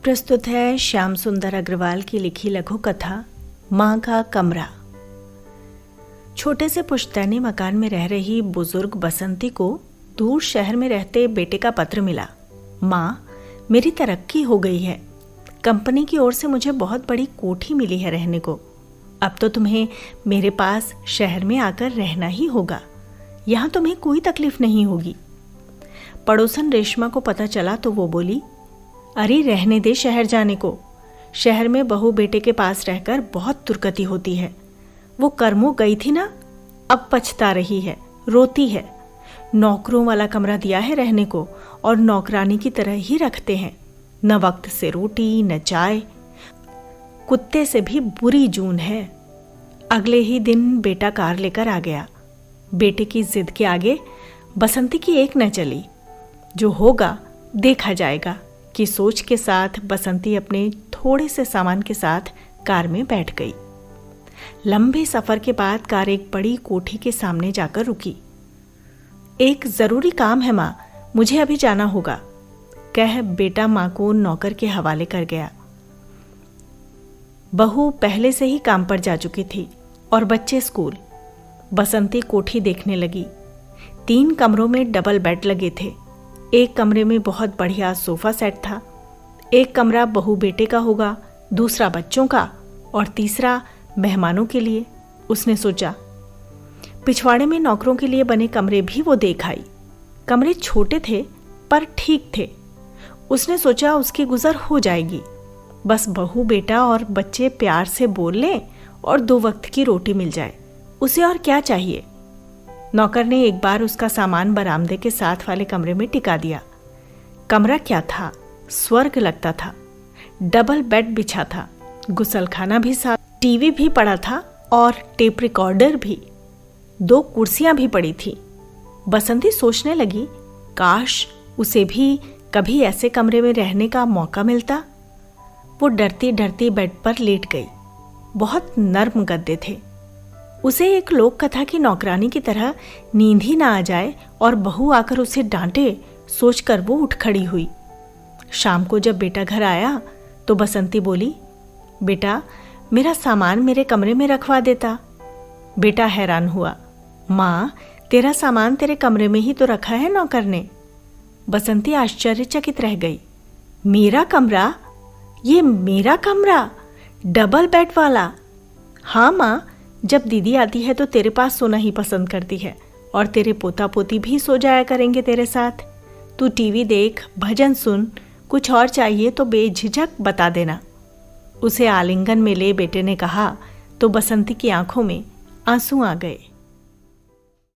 प्रस्तुत है श्याम सुंदर अग्रवाल की लिखी लघु कथा माँ का कमरा। छोटे से पुश्तैनी मकान में रह रही बुजुर्ग बसंती को दूर शहर में रहते बेटे का पत्र मिला। माँ, मेरी तरक्की हो गई है। कंपनी की ओर से मुझे बहुत बड़ी कोठी मिली है रहने को। अब तो तुम्हें मेरे पास शहर में आकर रहना ही होगा। यहाँ तुम्हें कोई तकलीफ नहीं होगी। पड़ोसन रेशमा को पता चला तो वो बोली, अरे रहने दे शहर जाने को। शहर में बहू बेटे के पास रहकर बहुत दुर्गति होती है। वो कर्मों गई थी ना, अब पछता रही है, रोती है। नौकरों वाला कमरा दिया है रहने को और नौकरानी की तरह ही रखते हैं। न वक्त से रोटी न चाय, कुत्ते से भी बुरी जून है। अगले ही दिन बेटा कार लेकर आ गया। बेटे की जिद के आगे बसंती की एक न चली। जो होगा देखा जाएगा की सोच के साथ बसंती अपने थोड़े से सामान के साथ कार में बैठ गई। लंबे सफर के बाद कार एक बड़ी कोठी के सामने जाकर रुकी। एक जरूरी काम है माँ, मुझे अभी जाना होगा, कह बेटा माँ को नौकर के हवाले कर गया। बहू पहले से ही काम पर जा चुकी थी और बच्चे स्कूल। बसंती कोठी देखने लगी। 3 कमरों में डबल बेड लगे थे। एक कमरे में बहुत बढ़िया सोफा सेट था। एक कमरा बहू बेटे का होगा, दूसरा बच्चों का और तीसरा मेहमानों के लिए। उसने सोचा। पिछवाड़े में नौकरों के लिए बने कमरे भी वो देख आई। कमरे छोटे थे पर ठीक थे। उसने सोचा उसकी गुजर हो जाएगी। बस बहू बेटा और बच्चे प्यार से बोल लें और 2 वक्त की रोटी मिल जाए, उसे और क्या चाहिए। नौकर ने एक बार उसका सामान बरामदे के साथ वाले कमरे में टिका दिया। कमरा क्या था, स्वर्ग लगता था। डबल बेड बिछा था, गुसलखाना भी साथ, टीवी भी पड़ा था और टेप रिकॉर्डर भी। 2 कुर्सियां भी पड़ी थी। बसंती सोचने लगी, काश उसे भी कभी ऐसे कमरे में रहने का मौका मिलता। वो डरती डरती बेड पर लेट गई। बहुत नर्म गद्दे थे। उसे एक लोक कथा की नौकरानी की तरह नींद ही ना आ जाए और बहू आकर उसे डांटे, सोचकर वो उठ खड़ी हुई। शाम को जब बेटा घर आया तो बसंती बोली, बेटा मेरा सामान मेरे कमरे में रखवा देता। बेटा हैरान हुआ, माँ तेरा सामान तेरे कमरे में ही तो रखा है नौकर ने। बसंती आश्चर्यचकित रह गई। मेरा कमरा? ये मेरा कमरा? डबल बेड वाला? हाँ माँ, जब दीदी आती है तो तेरे पास सोना ही पसंद करती है और तेरे पोता पोती भी सो जाया करेंगे तेरे साथ। तू टीवी देख, भजन सुन, कुछ और चाहिए तो बेझिझक बता देना। उसे आलिंगन में ले बेटे ने कहा तो बसंती की आंखों में आंसू आ गए।